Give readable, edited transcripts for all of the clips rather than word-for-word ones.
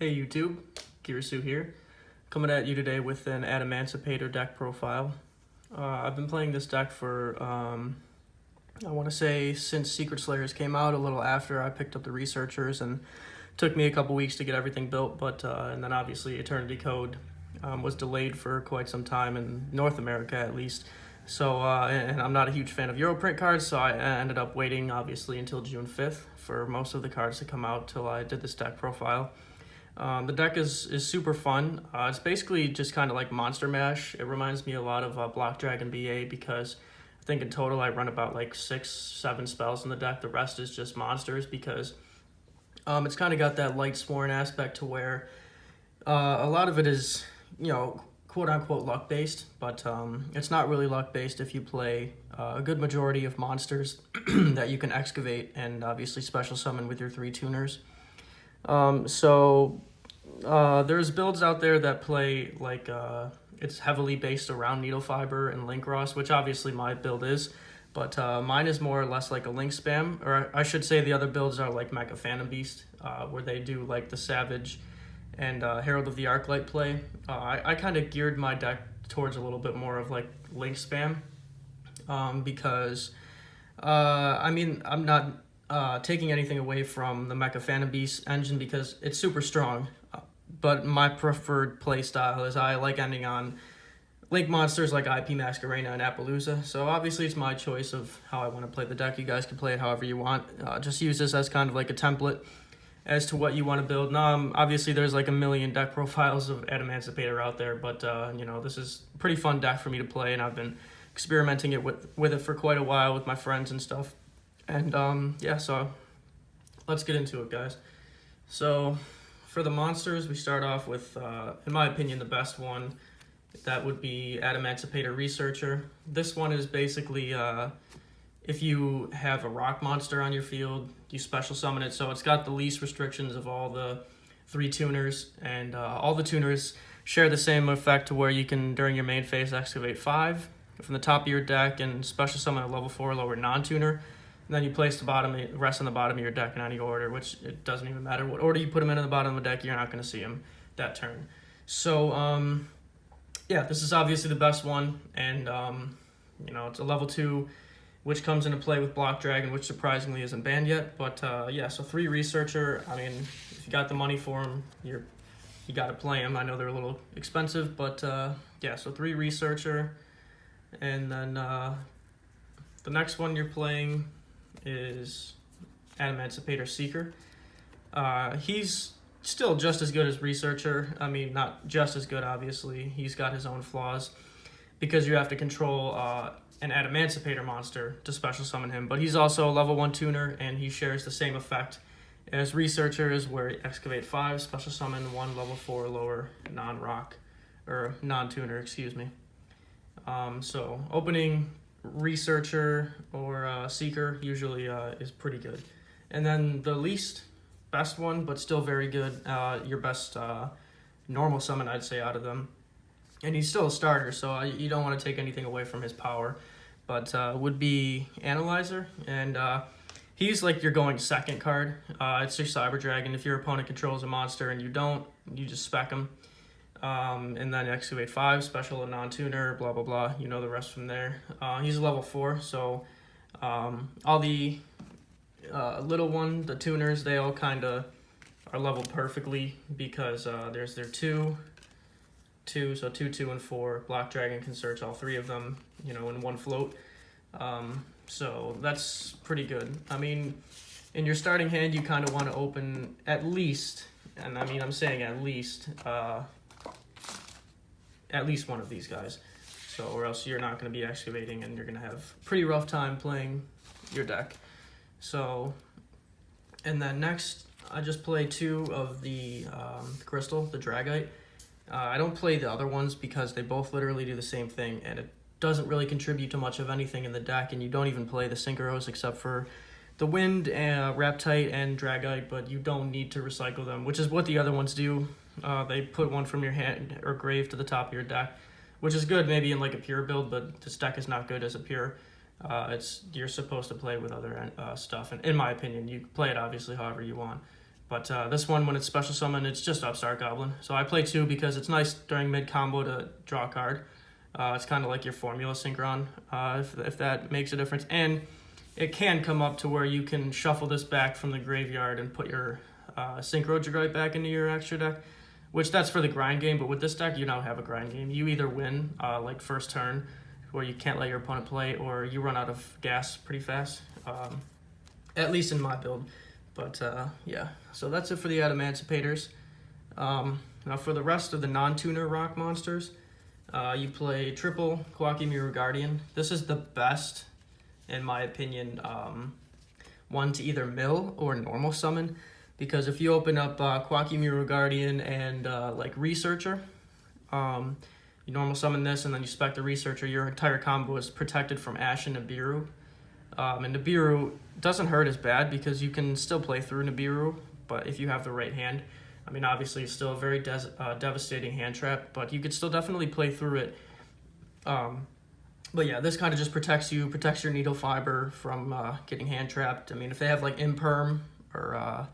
Hey YouTube, Girsu here, coming at you today with an Adamancipator deck profile. I've been playing this deck for, I want to say since Secret Slayers came out, a little after I picked up the Researchers, and took me a couple weeks to get everything built, but and then obviously Eternity Code was delayed for quite some time, in North America at least. So, and I'm not a huge fan of Europrint cards, so I ended up waiting obviously until June 5th for most of the cards to come out till I did this deck profile. The deck is super fun. It's basically just kind of like Monster Mash. It reminds me a lot of Block Dragon BA because I think in total I run about like 6-7 spells in the deck. The rest is just monsters because it's kind of got that light sworn aspect to where a lot of it is, quote unquote luck based, but it's not really luck based if you play a good majority of monsters that you can excavate and obviously special summon with your 3 tuners. There's builds out there that play like it's heavily based around Needle Fiber and Link Ross, which obviously my build is, but mine is more or less like a Link Spam, or I should say the other builds are like Mecha Phantom Beast, where they do like the Savage and Herald of the Arclight play. I kind of geared my deck towards a little bit more of like Link Spam, because I'm not taking anything away from the Mecha Phantom Beast engine because it's super strong. But my preferred play style is I like ending on Link monsters like IP Masquerena and Appaloosa. So obviously it's my choice of how I want to play the deck. You guys can play it however you want. Just use this as kind of like a template as to what you want to build. Now, obviously there's like a million deck profiles of Adamancipator out there, but this is a pretty fun deck for me to play, and I've been experimenting with it for quite a while with my friends and stuff. And so let's get into it, guys. So for the monsters, we start off with, in my opinion, the best one. That would be Adamancipator Researcher. This one is basically, if you have a rock monster on your field, you special summon it. So it's got the least restrictions of all the 3 tuners, and all the tuners share the same effect to where you can, during your main phase, excavate 5 from the top of your deck and special summon a level 4 lower non-tuner. And then you place the rest on the bottom of your deck in any order, which it doesn't even matter what order you put them in the bottom of the deck, you're not going to see them that turn. So, this is obviously the best one, and, it's a level 2, which comes into play with Block Dragon, which surprisingly isn't banned yet. But, so 3 Researcher, I mean, if you got the money for them, you got to play them. I know they're a little expensive, but, so 3 Researcher, and then the next one you're playing is Adamancipator Seeker. He's still just as good as Researcher. I mean, not just as good, obviously. He's got his own flaws because you have to control an Adamancipator monster to special summon him. But he's also a level 1 tuner, and he shares the same effect as Researchers, where you excavate 5, special summon 1 level 4 lower non-rock, or non-tuner, excuse me. So opening Researcher or Seeker usually is pretty good. And then the least best one, but still very good, your best normal summon, I'd say, out of them. And he's still a starter, so you don't want to take anything away from his power, but would be Analyzer. And he's like your going second card. It's your Cyber Dragon. If your opponent controls a monster and you don't, you just spec him. And then excavate 5, special and non-tuner, blah, blah, blah. You know the rest from there. He's a level 4, so all the little one, the tuners, they all kind of are leveled perfectly because there's their 2, so 2, 2, and 4. Block Dragon can search all 3 of them, in one float. So that's pretty good. I mean, in your starting hand, you kind of want to open at least, and I mean, I'm saying at least one of these guys, so or else you're not going to be excavating and you're going to have a pretty rough time playing your deck. So, and then next I just play 2 of the Crystal, the Dragite. I don't play the other ones because they both literally do the same thing, and it doesn't really contribute to much of anything in the deck, and you don't even play the Synchros except for the Wind, Raptite, and Dragite, but you don't need to recycle them, which is what the other ones do. They put one from your hand or grave to the top of your deck, which is good maybe in like a pure build, but this deck is not good as a pure. You're supposed to play with other stuff, and in my opinion, you play it obviously however you want. But this one, when it's special summon, it's just Upstart Goblin. So I play 2 because it's nice during mid combo to draw a card. It's kind of like your Formula Synchron, if that makes a difference. And it can come up to where you can shuffle this back from the graveyard and put your Synchro right back into your extra deck, which that's for the grind game. But with this deck, you don't have a grind game. You either win like first turn, where you can't let your opponent play, or you run out of gas pretty fast, at least in my build. But yeah, so that's it for the Adamancipators. Now for the rest of the non-tuner rock monsters, you play triple Quackimiru Guardian. This is the best, in my opinion, one to either mill or normal summon, because if you open up Quackimiru Guardian and like Researcher, you normal summon this and then you spec the Researcher, your entire combo is protected from Ash and Nibiru. And Nibiru doesn't hurt as bad because you can still play through Nibiru, but if you have the right hand. I mean, obviously it's still a very devastating hand trap, but you could still definitely play through it. But yeah, this kind of just protects your Needle Fiber from getting hand trapped. I mean, if they have like Imperm or...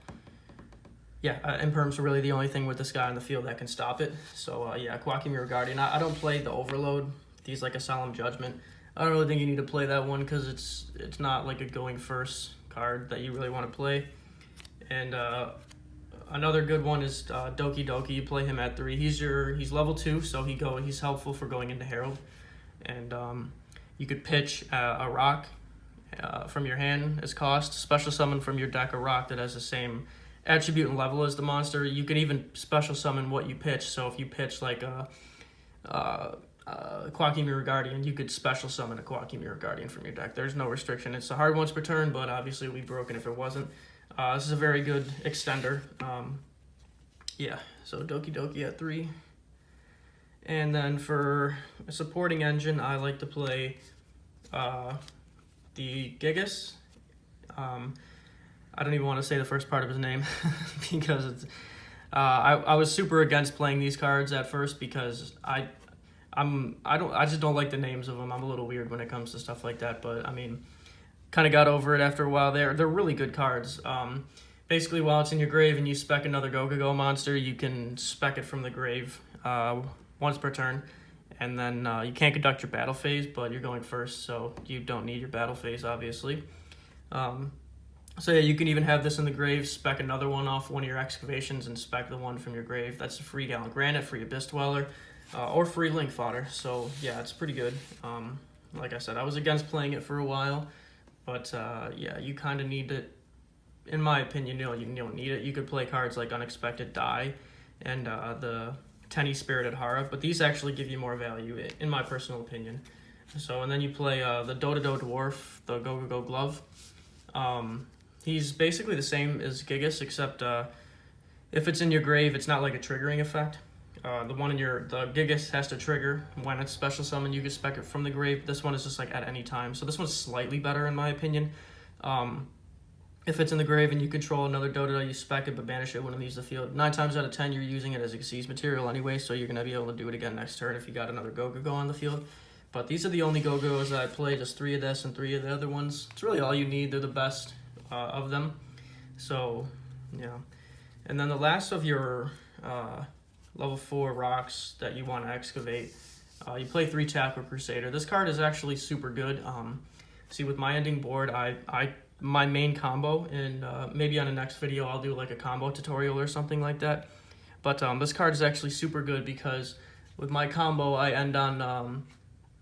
Imperm's really the only thing with this guy on the field that can stop it. So yeah, Quackimiru Guardian. I don't play the Overload. He's like a Solemn Judgment. I don't really think you need to play that one because it's not like a going first card that you really want to play. And another good one is Doki Doki. You play him at 3. He's level 2, so he's helpful for going into Herald. And you could pitch a rock from your hand as cost. Special summon from your deck a rock that has the same attribute and level as the monster. You can even special summon what you pitch. So if you pitch like a Quackimiru Guardian, you could special summon a Quackimiru Guardian from your deck. There's no restriction. It's a hard once per turn, but obviously it would be broken if it wasn't. This is a very good extender. Yeah, so Doki Doki at 3. And then for a supporting engine, I like to play the Gigas. I don't even want to say the first part of his name because it's. I was super against playing these cards at first because I just don't like the names of them. I'm a little weird when it comes to stuff like that, but I mean, kind of got over it after a while. They're really good cards. Basically, while it's in your grave and you spec another Go-Go monster, you can spec it from the grave once per turn, and then you can't conduct your battle phase, but you're going first, so you don't need your battle phase, obviously. So yeah, you can even have this in the grave, spec another one off one of your excavations, and spec the one from your grave. That's a free Gallant Granite, free Abyss Dweller, or free Link Fodder. So yeah, it's pretty good. Like I said, I was against playing it for a while, but yeah, you kind of need it. In my opinion, you don't need it. You could play cards like Unexpected Die and the Tenny Spirited Hara, but these actually give you more value, in my personal opinion. So, and then you play the Dododo Dwarf, the Go-Go Glove. He's basically the same as Gigas, except if it's in your grave, it's not like a triggering effect. The Gigas has to trigger when it's special summon. You can spec it from the grave. This one is just like at any time. So this one's slightly better in my opinion. If it's in the grave and you control another Dododo, you spec it but banish it when it leaves the field. 9 times out of 10, you're using it as a seize material anyway, so you're gonna be able to do it again next turn if you got another Go-Go on the field. But these are the only Go-Go's that I play, just 3 of this and 3 of the other ones. It's really all you need. They're the best of them. So, yeah. And then the last of your level 4 rocks that you want to excavate, you play 3 Tackle Crusader. This card is actually super good. See, with my ending board, my main combo, and maybe on the next video I'll do like a combo tutorial or something like that. But this card is actually super good because with my combo, I end on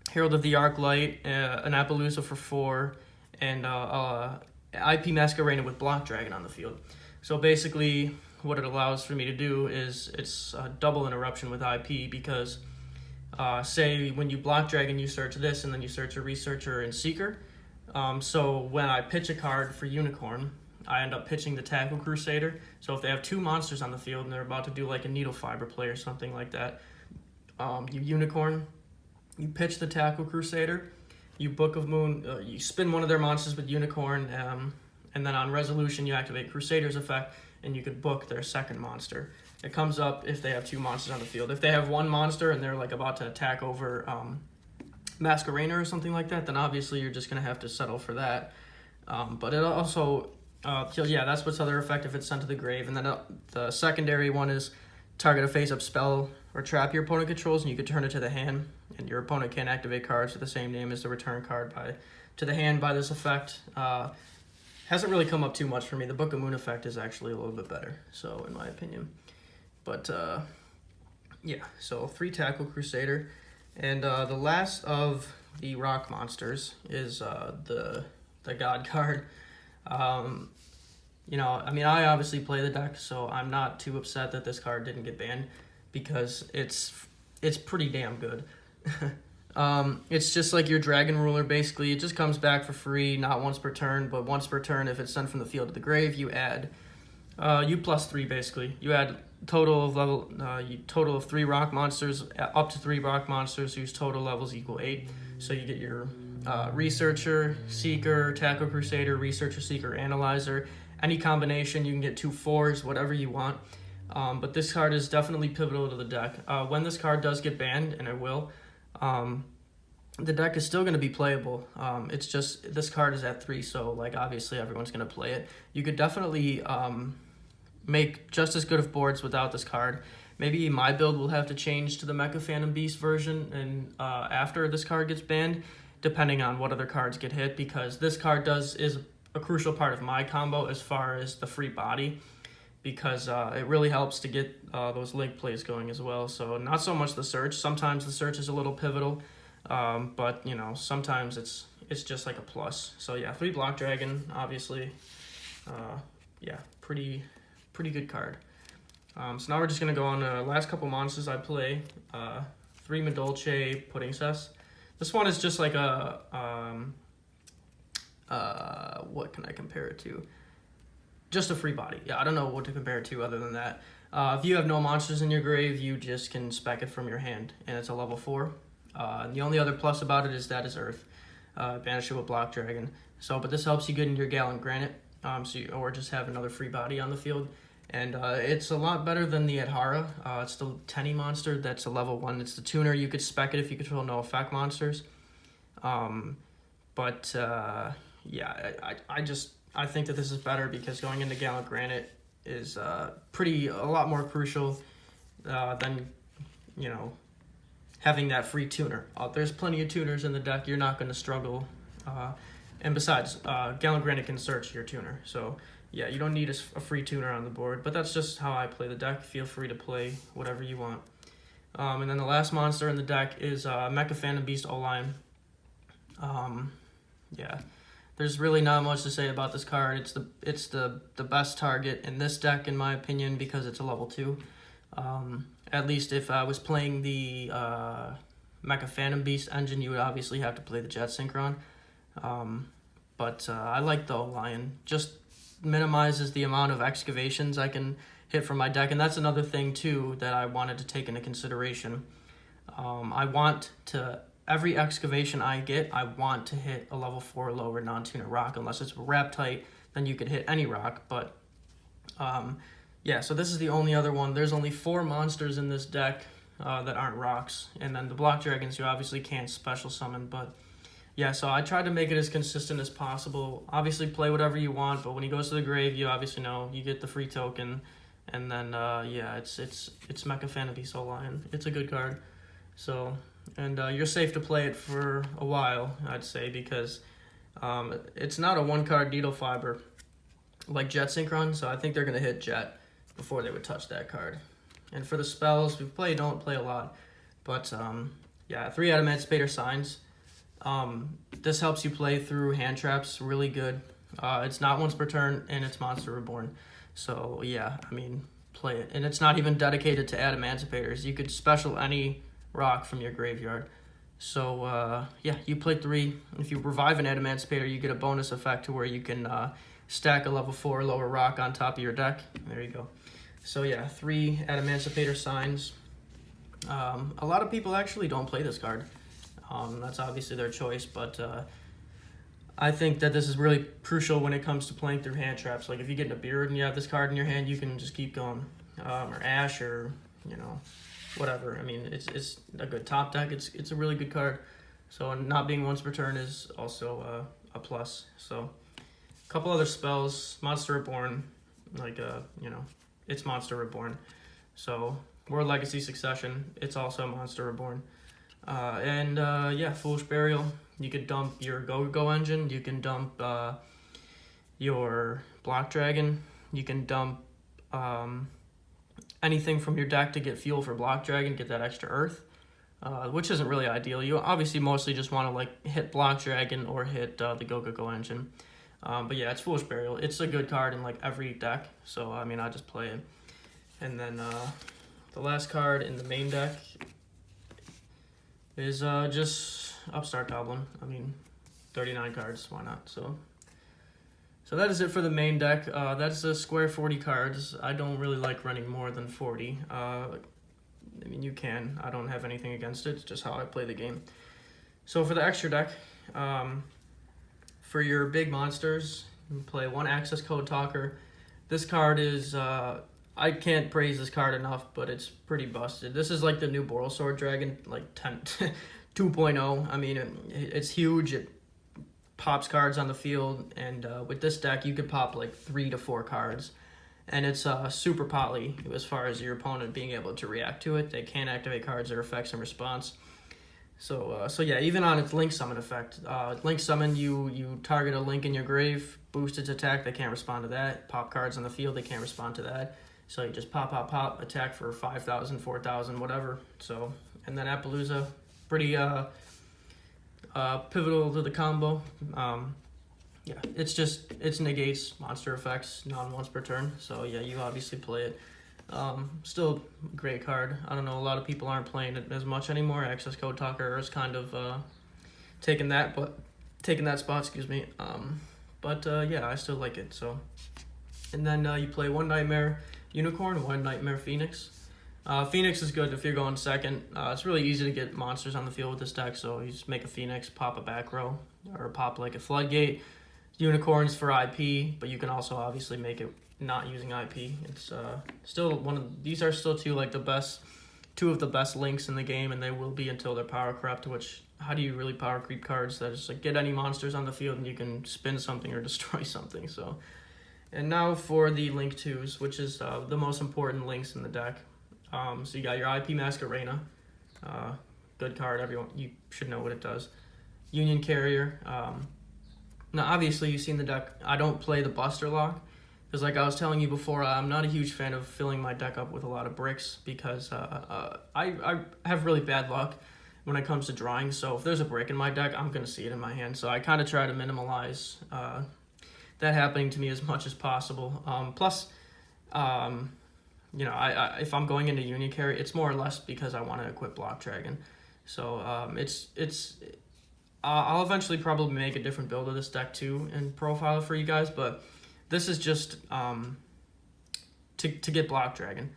Herald of the Arclight, an Appaloosa for 4, and IP Masquerade with Block Dragon on the field. So basically, what it allows for me to do is it's a double interruption with IP because, say, when you Block Dragon, you search this, and then you search a Researcher and Seeker. So when I pitch a card for Unicorn, I end up pitching the Tackle Crusader. So if they have 2 monsters on the field and they're about to do like a Needle Fiber play or something like that, you Unicorn, you pitch the Tackle Crusader, you Book of Moon, you spin one of their monsters with Unicorn, and then on Resolution you activate Crusader's effect, and you could book their second monster. It comes up if they have 2 monsters on the field. If they have 1 monster and they're like about to attack over Masquerader or something like that, then obviously you're just going to have to settle for that. But it also So yeah, that's what's other effect if it's sent to the grave. And then the secondary one is target a face-up spell or trap your opponent controls, and you could turn it to the hand, and your opponent can't activate cards with the same name as the return card to the hand by this effect. Hasn't really come up too much for me. The Book of Moon effect is actually a little bit better, so in my opinion. But yeah, so 3 Tackle Crusader. And the last of the rock monsters is the God card. You know, I mean, I obviously play the deck, so I'm not too upset that this card didn't get banned because it's pretty damn good. It's just like your Dragon Ruler, basically. It just comes back for free, not once per turn, but once per turn. If it's sent from the field to the grave, you add you +3, basically. You add total of 3 rock monsters, up to 3 rock monsters whose total levels equal 8. So you get your Researcher, Seeker, Tackle Crusader, Researcher, Seeker, Analyzer. Any combination, you can get 2 4s, whatever you want. But this card is definitely pivotal to the deck. When this card does get banned, and it will, the deck is still going to be playable. It's just this card is at 3, so like obviously everyone's going to play it. You could definitely make just as good of boards without this card. Maybe my build will have to change to the Mecha Phantom Beast version and after this card gets banned, depending on what other cards get hit, because this card is a crucial part of my combo as far as the free body, because it really helps to get those link plays going as well. So not so much the search. Sometimes the search is a little pivotal, but you know, sometimes it's just like a plus. So yeah, 3 Block Dragon, obviously. Yeah, pretty good card. So now we're just gonna go on the last couple monsters I play. 3 Madolche Pudding Cess. This one is just like a what can I compare it to? Just a free body. Yeah, I don't know what to compare it to other than that. If you have no monsters in your grave, you just can spec it from your hand, and it's a level 4. And the only other plus about it is that it's Earth. Banish it with Block Dragon. So, but this helps you get into your Gallant Granite, or just have another free body on the field. And it's a lot better than the Adhara. It's the Tenny monster that's a level 1. It's the tuner. You could spec it if you control no effect monsters. Yeah, I think that this is better because going into Gallant Granite is a lot more crucial than, you know, having that free tuner. There's plenty of tuners in the deck. You're not going to struggle. And besides, Gallant Granite can search your tuner. So yeah, you don't need a free tuner on the board, but that's just how I play the deck. Feel free to play whatever you want. And then the last monster in the deck is Mecha Phantom Beast O-Line. Yeah, there's really not much to say about this card. It's the best target in this deck, in my opinion, because it's a level 2. At least if I was playing the Mecha Phantom Beast engine, you would obviously have to play the Jet Synchron. But I like the O-Lion. Just minimizes the amount of excavations I can hit from my deck, and that's another thing too that I wanted to take into consideration. I want to, every excavation I get, I want to hit a level 4 or lower non-tuner rock, unless it's wrap tight, then you could hit any rock. But yeah, so this is the only other one. There's only 4 monsters in this deck that aren't rocks, and then the Block Dragons you obviously can't special summon. But yeah, so I tried to make it as consistent as possible. Obviously play whatever you want, but when he goes to the grave, you obviously know you get the free token. And then yeah, it's Mecha Phantom Beast O-Lion. It's a good card. So, and you're safe to play it for a while, I'd say, because it's not a 1-card needle fiber like Jet Synchron, so I think they're gonna hit Jet before they would touch that card. And for the spells, we don't play a lot, but yeah, 3 Adamancipator Signs. This helps you play through hand traps really good. It's not once per turn, and it's Monster Reborn. So yeah, I mean, play it. And it's not even dedicated to Adamancipators. You could special any rock from your graveyard. So yeah, you play 3. If you revive an Adamancipator, you get a bonus effect to where you can stack a level 4 lower rock on top of your deck. There you go. So yeah, 3 Adamancipator Signs. A lot of people actually don't play this card. That's obviously their choice, but I think that this is really crucial when it comes to playing through hand traps. Like if you get in a beard and you have this card in your hand, you can just keep going. Or Ash, or you know, whatever. I mean, it's a good top deck. It's a really good card. So not being once per turn is also a plus. So couple other spells. Monster Reborn, like you know, it's Monster Reborn. So World Legacy Succession, it's also Monster Reborn. Yeah, Foolish Burial. You could dump your Go engine. You can dump your Block Dragon. You can dump anything from your deck to get fuel for Block Dragon, get that extra Earth, which isn't really ideal. You obviously mostly just want to like hit Block Dragon or hit the Go engine. But yeah, it's Foolish Burial. It's a good card in like every deck, so I mean I just play it. And then the last card in the main deck is just Upstart Goblin. I mean, 39 cards, why not? So that is it for the main deck. That's a square 40 cards. I don't really like running more than 40. I mean, you can. I don't have anything against it. It's just how I play the game. So for the extra deck, for your big monsters, you play one Access Code Talker. This card is, I can't praise this card enough, but it's pretty busted. This is like the new Boral Sword Dragon, like 2.0. I mean, it's huge. It pops cards on the field, and with this deck, you could pop like 3 to 4 cards. And it's super potly as far as your opponent being able to react to it. They can't activate cards or effects in response. So yeah, even on its Link Summon effect, Link Summon, you target a Link in your grave, boost its attack, they can't respond to that. Pop cards on the field, they can't respond to that. So you just pop, attack for 5,000, 4,000, whatever. So, and then Appaloosa, pretty pivotal to the combo. Yeah, it's negates monster effects, non-once per turn. So yeah, you obviously play it. Still a great card. I don't know, a lot of people aren't playing it as much anymore. Access Code Talker is kind of taking that spot, excuse me. Yeah, I still like it. So, and then you play one Nightmare Unicorn, one Nightmare Phoenix. Phoenix is good if you're going second. It's really easy to get monsters on the field with this deck, so you just make a Phoenix, pop a back row, or pop like a Floodgate. Unicorns for IP, but you can also obviously make it not using IP. It's still these are still two of the best links in the game, and they will be until they're power corrupt, which, how do you really power creep cards that just like get any monsters on the field and you can spin something or destroy something? So, and now for the Link 2s, which is the most important links in the deck. So you got your IP Masquerena, good card, everyone, you should know what it does. Union Carrier. Now obviously you've seen the deck. I don't play the Buster Lock, because like I was telling you before, I'm not a huge fan of filling my deck up with a lot of bricks, because I have really bad luck when it comes to drawing. So if there's a brick in my deck, I'm going to see it in my hand. So I kind of try to minimize that happening to me as much as possible. Plus, you know, if I'm going into Union Carry, it's more or less because I want to equip Block Dragon. So I'll eventually probably make a different build of this deck too and profile for you guys, but this is just to get Block Dragon.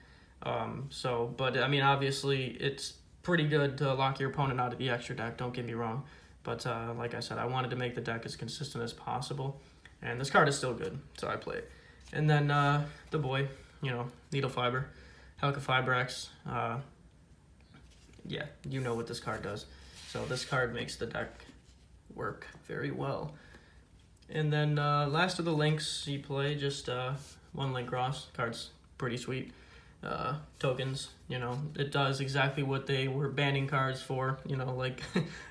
But I mean, obviously it's pretty good to lock your opponent out of the extra deck, don't get me wrong. But like I said, I wanted to make the deck as consistent as possible. And this card is still good, so I play it. And then the boy, you know, Needle Fiber, Helka Fibrax. Yeah, you know what this card does. So this card makes the deck work very well. And then last of the links you play, just one Link Cross. Card's pretty sweet. Tokens, you know, it does exactly what they were banning cards for, you know, like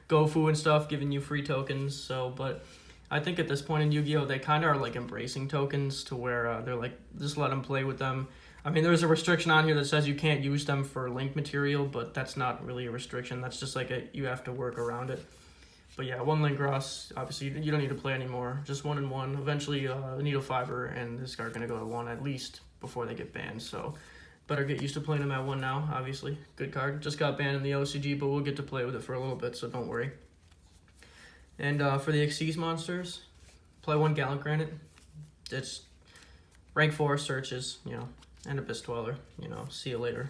GoFu and stuff, giving you free tokens. So, but I think at this point in Yu-Gi-Oh, they kind of are like embracing tokens to where they're like, just let them play with them. I mean, there's a restriction on here that says you can't use them for link material, but that's not really a restriction. That's just like you have to work around it. But yeah, one Link Cross, obviously you don't need to play anymore. Just 1 and 1. Eventually, Needle Fiber and this card are going to go to 1 at least before they get banned. So better get used to playing them at 1 now, obviously. Good card. Just got banned in the OCG, but we'll get to play with it for a little bit, so don't worry. And for the Xyz monsters, play 1 Gallant Granite. It's rank 4 searches, you know, and Abyss Dweller, you know, see you later.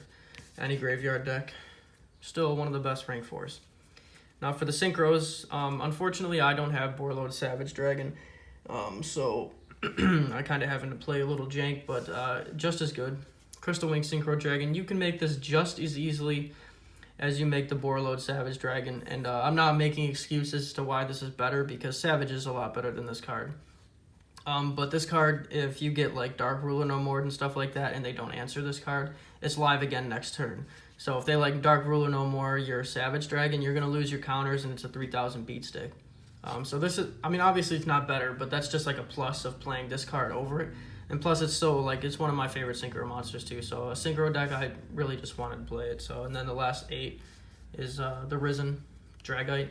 Any graveyard deck, still one of the best rank 4s. Now for the Synchros, unfortunately I don't have Borlode Savage Dragon, so I kind of having to play a little jank, but just as good. Crystal Wing Synchro Dragon, you can make this just as easily as you make the Borlode Savage Dragon, and I'm not making excuses to why this is better, because Savage is a lot better than this card. But this card, if you get like Dark Ruler No More and stuff like that, and they don't answer this card, it's live again next turn. So if they like Dark Ruler No More, your Savage Dragon, you're gonna lose your counters, and it's a 3,000 beat stick. So this is, I mean, obviously it's not better, but that's just like a plus of playing this card over it. And plus it's so, like, it's one of my favorite Synchro monsters too. So a Synchro deck, I really just wanted to play it. So, and then the last 8 is the Risen Dragite.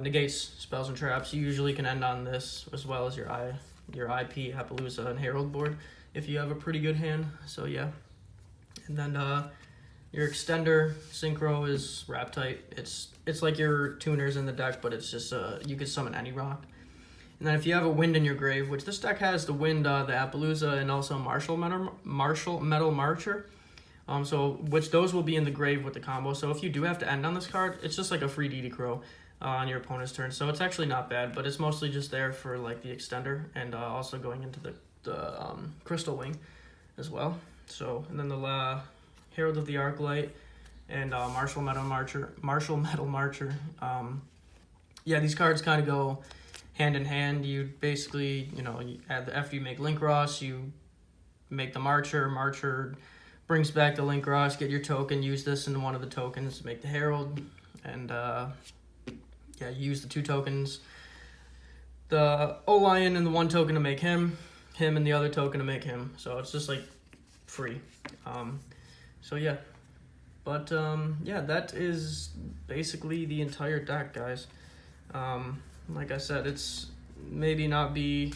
Negates spells and traps. You usually can end on this, as well as your IP, Appaloosa, and Herald board if you have a pretty good hand. So yeah. And then your extender Synchro is Raptite. It's like your tuners in the deck, but it's just you can summon any rock. And then if you have a Wind in your grave, which this deck has the Wind, the Appaloosa, and also Martial Metal Marcher. So which those will be in the grave with the combo. So if you do have to end on this card, it's just like a free DD Crow on your opponent's turn. So it's actually not bad, but it's mostly just there for like the extender and also going into the Crystal Wing as well. So, and then the Herald of the Arclight and Martial Metal Marcher. Yeah, these cards kind of go hand in hand. You basically, after you make Linkross, you make the Marcher brings back the Linkross, get your token, use this in one of the tokens to make the Herald, and you use the 2 tokens, the O-Lion and the 1 token to make him and the other token to make him. So it's just like free. So yeah, but that is basically the entire deck, guys. Like I said, it's maybe not the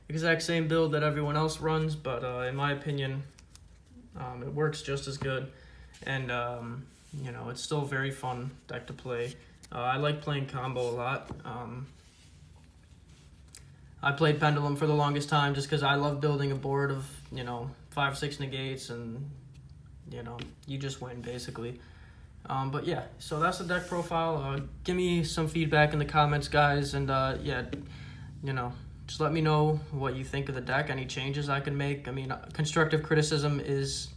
exact same build that everyone else runs, but in my opinion, it works just as good, and it's still a very fun deck to play. I like playing combo a lot. I played Pendulum for the longest time just because I love building a board of 5-6 negates, and you just win basically. But yeah, so that's the deck profile. Give me some feedback in the comments, guys, and just let me know what you think of the deck, any changes I can make. I mean, constructive criticism is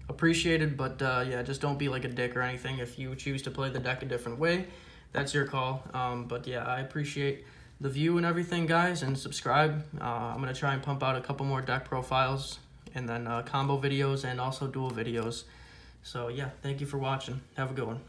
appreciated, but just don't be like a dick or anything. If you choose to play the deck a different way, that's your call. But yeah, I appreciate the view and everything, guys, and subscribe. I'm going to try and pump out a couple more deck profiles, and then combo videos and also duel videos. So yeah, thank you for watching. Have a good one.